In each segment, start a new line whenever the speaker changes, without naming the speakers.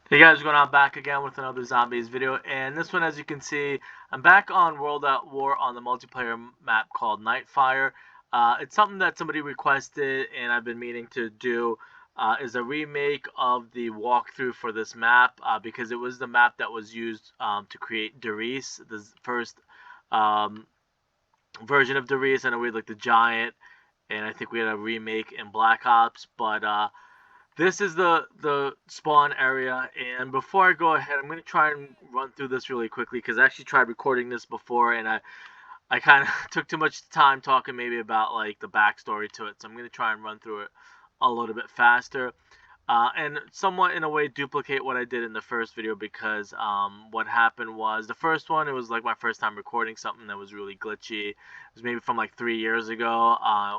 Hey guys, what's going on? Back again with another Zombies video, and this one, as you can see, I'm back on World at War on the multiplayer map called Nightfire. It's something that somebody requested, and I've been meaning to do, is a remake of the walkthrough for this map, because it was the map that was used to create Riese, the first um, version of Riese. I know we had like the Giant, and I think we had a remake in Black Ops, but this is the spawn area, and before I go ahead, I'm going to try and run through this really quickly because I actually tried recording this before, and I kind of took too much time talking maybe about like the backstory to it, so I'm going to try and run through it a little bit faster. And somewhat in a way duplicate what I did in the first video because what happened was the first one, it was like my first time recording something that was really glitchy. It was maybe from like 3 years ago.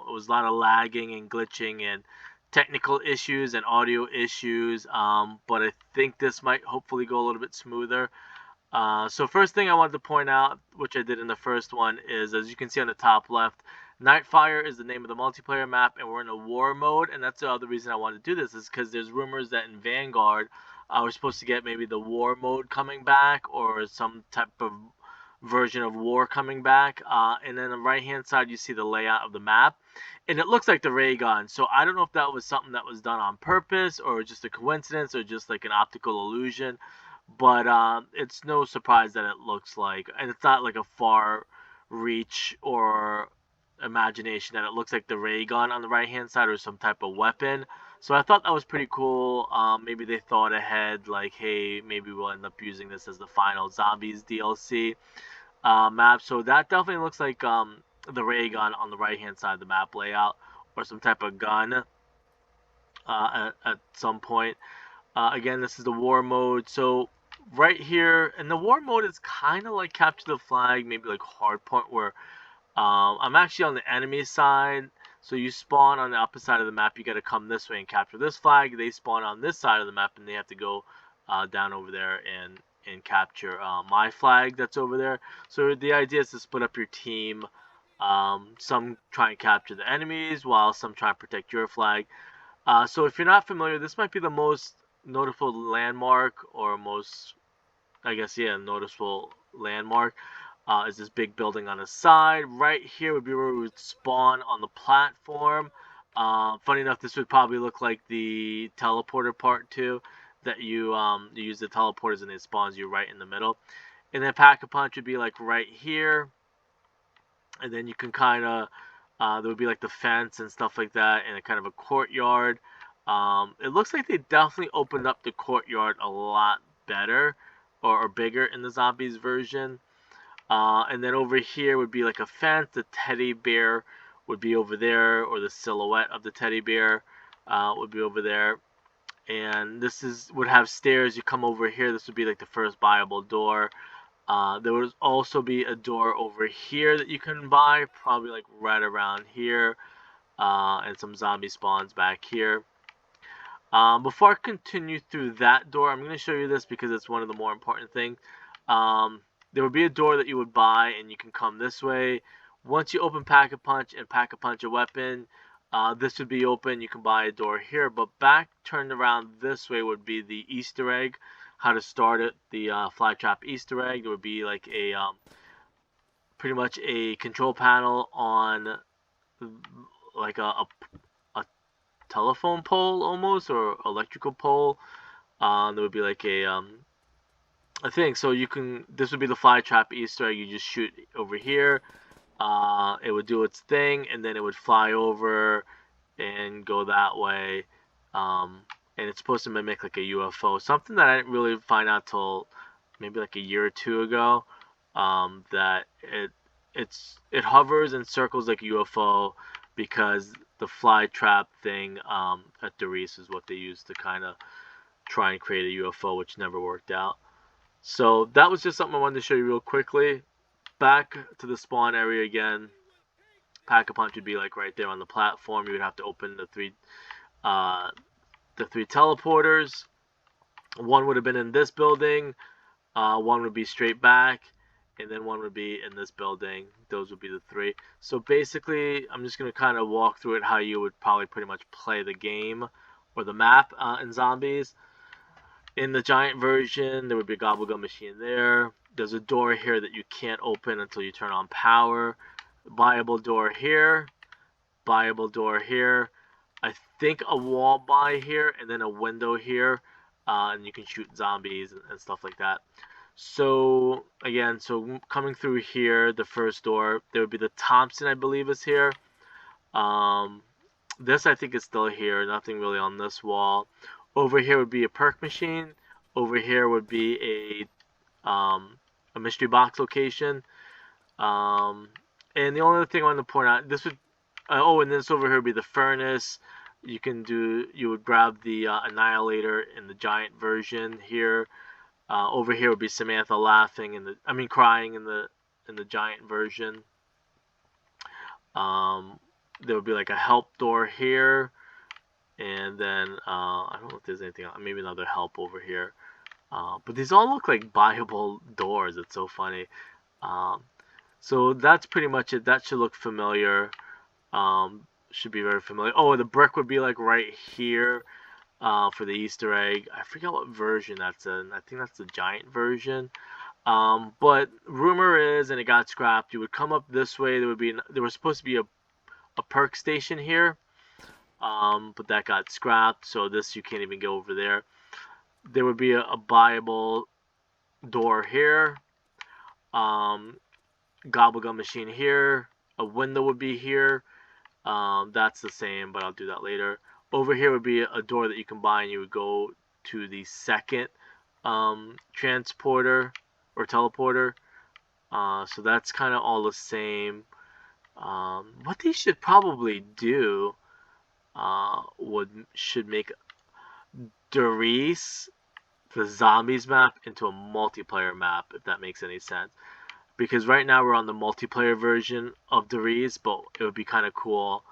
It was a lot of lagging and glitching and technical issues and audio issues, but I think this might hopefully go a little bit smoother. So first thing I wanted to point out, which I did in the first one, is as you can see on the top left, Nightfire is the name of the multiplayer map, and we're in a war mode. And that's the other reason I wanted to do this is because there's rumors that in Vanguard, we're supposed to get maybe the war mode coming back or some type of version of war coming back. And then on the right hand side, you see the layout of the map, and it looks like the ray gun. So I don't know if that was something that was done on purpose or just a coincidence or just like an optical illusion, but it's no surprise that it looks like, and it's not like a far reach or imagination that it looks like the ray gun on the right hand side or some type of weapon. So I thought that was pretty cool. Maybe they thought ahead, like, hey, maybe we'll end up using this as the final Zombies DLC map. So that definitely looks like the ray gun on the right hand side of the map layout, or some type of gun at some point. Again, this is the war mode. So right here, and the war mode is kind of like capture the flag, maybe like hardpoint, where I'm actually on the enemy side. So you spawn on the opposite side of the map. You got to come this way and capture this flag. They spawn on this side of the map, and they have to go down over there and capture my flag that's over there. So the idea is to split up your team. Some try and capture the enemies, while some try and protect your flag. So if you're not familiar, this might be the most notable landmark, or most, I guess, yeah, noticeable landmark. Is this big building on the side. Right here would be where we would spawn on the platform. Funny enough, this would probably look like the teleporter part too, that you use the teleporters and it spawns you right in the middle. And then Pack-a-Punch would be like right here, and then you can kind of there would be like the fence and stuff like that, and a kind of a courtyard. It looks like they definitely opened up the courtyard a lot better, or bigger in the Zombies version. And then over here would be like a fence. The teddy bear would be over there, or the silhouette of the teddy bear would be over there. And this is would have stairs. You come over here. This would be like the first viable door. There would also be a door over here that you can buy, probably like right around here, and some zombie spawns back here. Before I continue through that door, I'm going to show you this because it's one of the more important things. There would be a door that you would buy, and you can come this way. Once you open Pack-a-Punch and Pack-a-Punch a weapon, this would be open. You can buy a door here, but back turned around this way would be the Easter egg. How to start it, the fly trap Easter egg. There would be like a pretty much a control panel on like a telephone pole almost, or electrical pole. There would be like a thing. So you can, this would be the fly trap Easter egg. You just shoot over here. It would do its thing, and then it would fly over and go that way. And it's supposed to mimic like a UFO. Something that I didn't really find out till maybe like a year or two ago. That it hovers and circles like a UFO, because the fly trap thing at Riese is what they used to kind of try and create a UFO, which never worked out. So that was just something I wanted to show you real quickly. Back to the spawn area again. Pack-a-Punch would be like right there on the platform. You would have to open uh, the three teleporters. One would have been in this building. One would be straight back, and then one would be in this building. Those would be the three. So basically, I'm just going to kind of walk through it how you would probably pretty much play the game or the map in Zombies. In the giant version, there would be a gobblegum machine there. There's a door here that you can't open until you turn on power. Buyable door here. Buyable door here. I think a wall buy here, and then a window here. And you can shoot zombies and stuff like that. So, again, so coming through here, the first door, there would be the Thompson, I believe, is here. This I think is still here. Nothing really on this wall. Over here would be a perk machine. Over here would be a mystery box location. And the only other thing I want to point out, this would oh, and this over here would be the furnace. You would grab the annihilator in the giant version here. Over here would be Samantha laughing crying in the giant version. There would be like a help door here, and then I don't know if there's anything else. Maybe another help over here. But these all look like buyable doors. It's so funny. So that's pretty much it. That should look familiar. Should be very familiar. Oh, the brick would be like right here for the Easter egg. I forget what version that's in. I think that's the giant version. But rumor is, and it got scrapped, you would come up this way. There was supposed to be a perk station here, but that got scrapped. So you can't even go over there. There would be a buyable door here. Gobblegum machine here. A window would be here. That's the same, but I'll do that later. Over here would be a door that you can buy, and you would go to the second transporter or teleporter. So that's kind of all the same. What they should probably do should make Riese, the Zombies map, into a multiplayer map, if that makes any sense. Because right now we're on the multiplayer version of Riese, but it would be kind of cool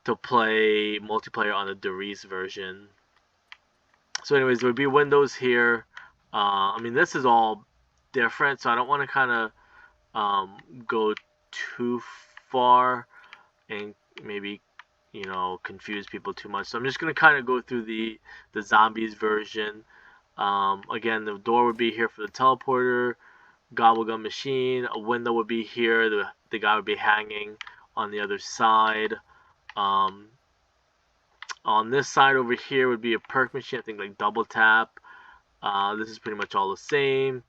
to play multiplayer on the Riese version. So anyways, there would be windows here. This is all different, so I don't want to kind of go too far and maybe confuse people too much. So I'm just going to kind of go through the Zombies version. Again, the door would be here for the teleporter. Gobblegum machine. A window would be here. The guy would be hanging on the other side. On this side over here would be a perk machine. I think like double tap. This is pretty much all the same.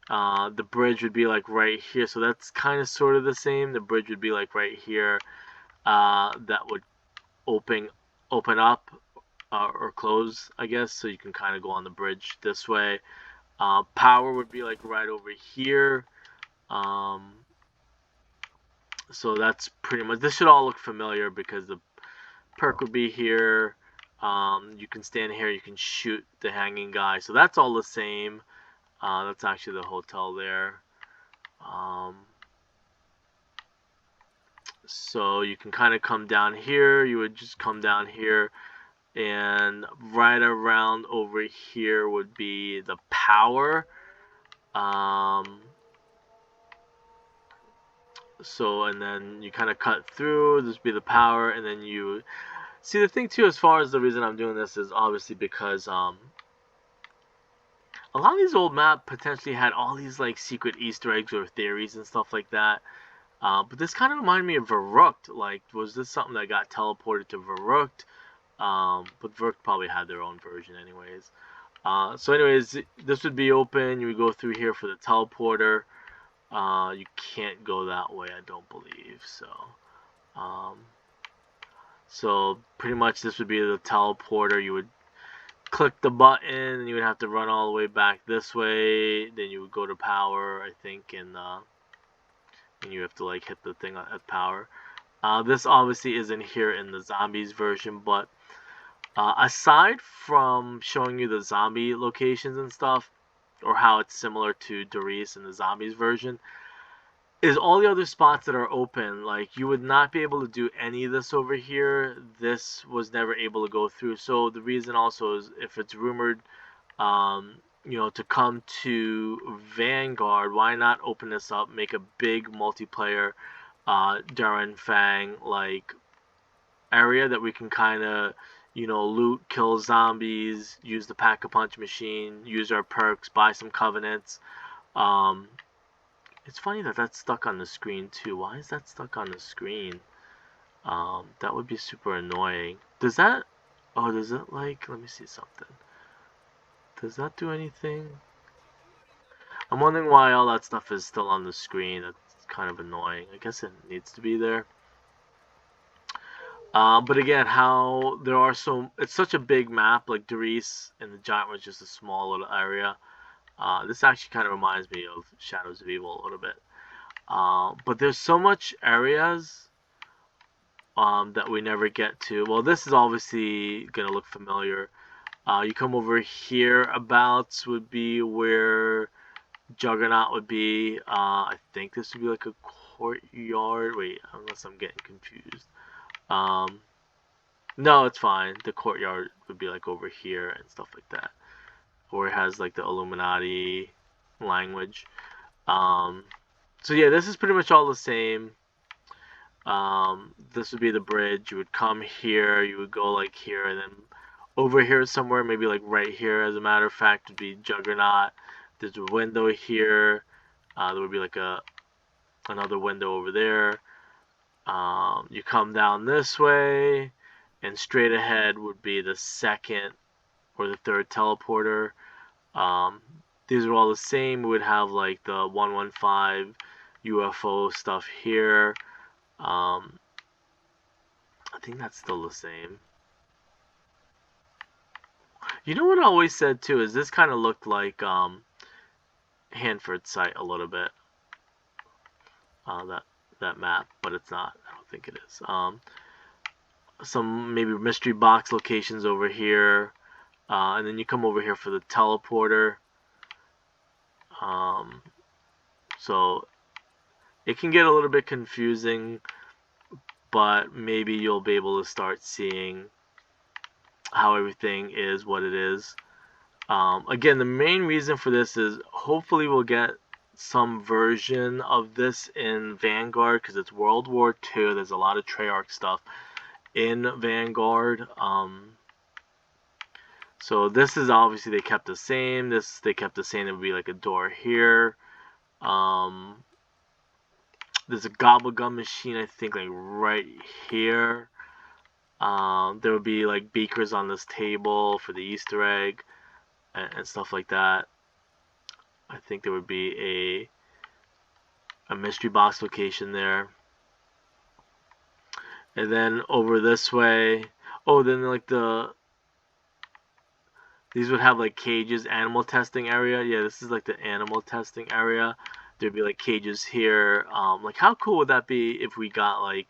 The bridge would be like right here. So that's kind of sort of the same. The bridge would be like right here. That would open up or close, I guess. So you can kind of go on the bridge this way. Power would be like right over here. So that's pretty much, this should all look familiar because the perk would be here. You can stand here, you can shoot the hanging guy. So that's all the same. That's actually the hotel there. So you can kind of come down here. You would just come down here. And right around over here would be the power. And then you kind of cut through. This would be the power, and then you see the thing too. As far as the reason I'm doing this is obviously because a lot of these old maps potentially had all these like secret Easter eggs or theories and stuff like that. But this kind of reminded me of Verrucht. Like, was this something that got teleported to Verrucht? But Verrucht probably had their own version anyways. So anyways, this would be open. You would go through here for the teleporter. You can't go that way, I don't believe. So pretty much this would be the teleporter. You would click the button, and you would have to run all the way back this way. Then you would go to power, I think, and you have to like hit the thing at power. This obviously isn't here in the Zombies version, but aside from showing you the zombie locations and stuff, or how it's similar to Riese in the Zombies version, is all the other spots that are open. Like, you would not be able to do any of this over here. This was never able to go through. So the reason also is, if it's rumored to come to Vanguard, why not open this up, make a big multiplayer Darren Fang like area that we can kind of loot, kill zombies, use the pack-a-punch machine, use our perks, buy some covenants. Um, it's funny that that's stuck on the screen too. Why is that stuck on the screen? That would be super annoying. Does that? Oh, does it like? Let me see something. Does that do anything? I'm wondering why all that stuff is still on the screen. That's kind of annoying. I guess it needs to be there. But again, how there are it's such a big map. Like Riese and the Giant was just a small little area. This actually kind of reminds me of Shadows of Evil a little bit. But there's so much areas that we never get to. Well, this is obviously gonna look familiar. You come over here, abouts would be where Juggernaut would be. I think this would be like a courtyard. Wait, unless I'm getting confused. No, it's fine. The courtyard would be like over here and stuff like that, where it has like the Illuminati language. Um, so yeah, this is pretty much all the same. This would be the bridge. You would come here, you would go like here, and then over here somewhere, maybe like right here, as a matter of fact, would be Juggernaut. There's a window here. There would be like another window over there. You come down this way, and straight ahead would be the second or the third teleporter. Um, these are all the same. We would have like the 115 UFO stuff here. I think that's still the same. You know what I always said too is this kind of looked like Hanford's site a little bit. That map, but it's not. I don't think it is. Some maybe mystery box locations over here, and then you come over here for the teleporter. So it can get a little bit confusing, but maybe you'll be able to start seeing how everything is what it is. Again, the main reason for this is hopefully we'll get some version of this in Vanguard because it's World War II. There's a lot of Treyarch stuff in Vanguard. So this is obviously they kept the same. This they kept the same. There would be like a door here. There's a gobblegum machine, I think, like right here. There would be like beakers on this table for the Easter egg and stuff like that. I think there would be a mystery box location there. And then over this way, oh, then like these would have like cages, animal testing area. Yeah, this is like the animal testing area. There'd be like cages here. Like how cool would that be if we got like,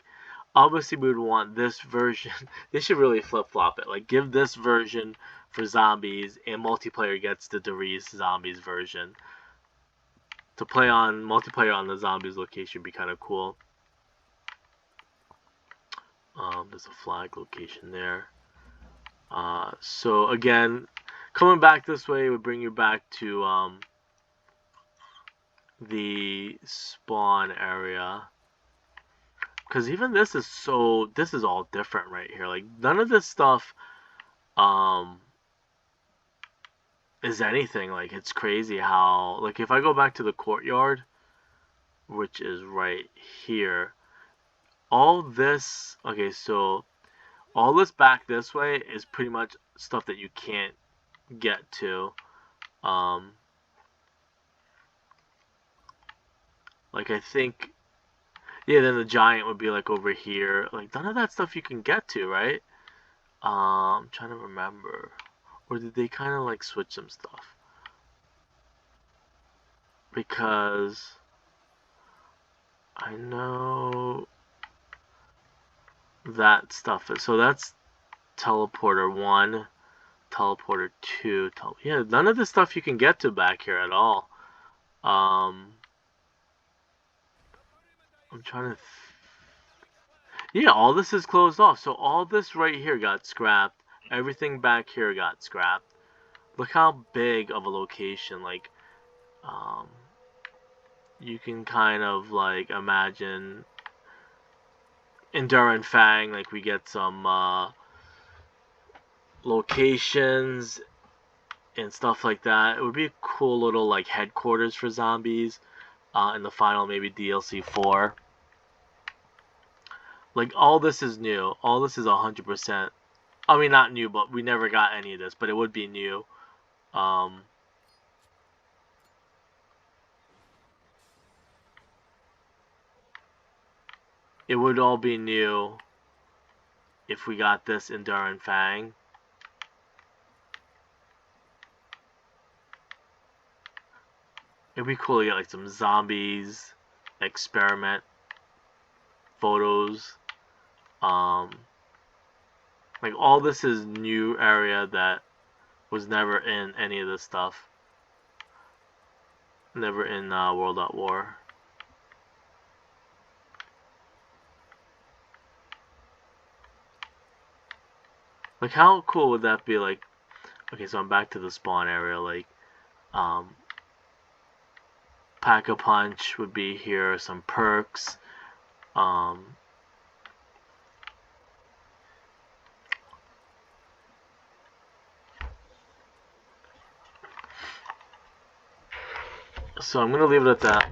obviously we would want this version. They should really flip-flop it. Like give this version for zombies and multiplayer gets the Riese Zombies version. To play on multiplayer on the zombies location would be kind of cool. There's a flag location there. So again, coming back this way would bring you back to the spawn area. Because even this is all different right here. Like none of this stuff is anything. Like it's crazy how, like if I go back to the courtyard, which is right here, all this, okay, so all this back this way is pretty much stuff that you can't get to. Like I think, yeah, then the giant would be like over here. Like none of that stuff you can get to, right? I'm trying to remember. Or did they kind of like switch some stuff? Because I know that stuff is, so that's teleporter 1, teleporter 2, yeah, none of the stuff you can get to back here at all. I'm trying to yeah, all this is closed off, so all this right here got scrapped, everything back here got scrapped. Look how big of a location, like you can kind of like imagine Enduring Fang, like we get some locations and stuff like that. It would be a cool little like headquarters for zombies in the final maybe DLC 4. Like all this is new. All this is 100%. I mean not new, but we never got any of this, but it would be new. Um, it would all be new if we got this in Duran Fang. It'd be cool to get like some zombies, experiment photos. Um, like all this is new area that was never in any of this stuff. Never in World at War. Like how cool would that be? Like, okay, so I'm back to the spawn area. Like, um, Pack-a-Punch would be here. Some perks. Um, so I'm gonna leave it at that.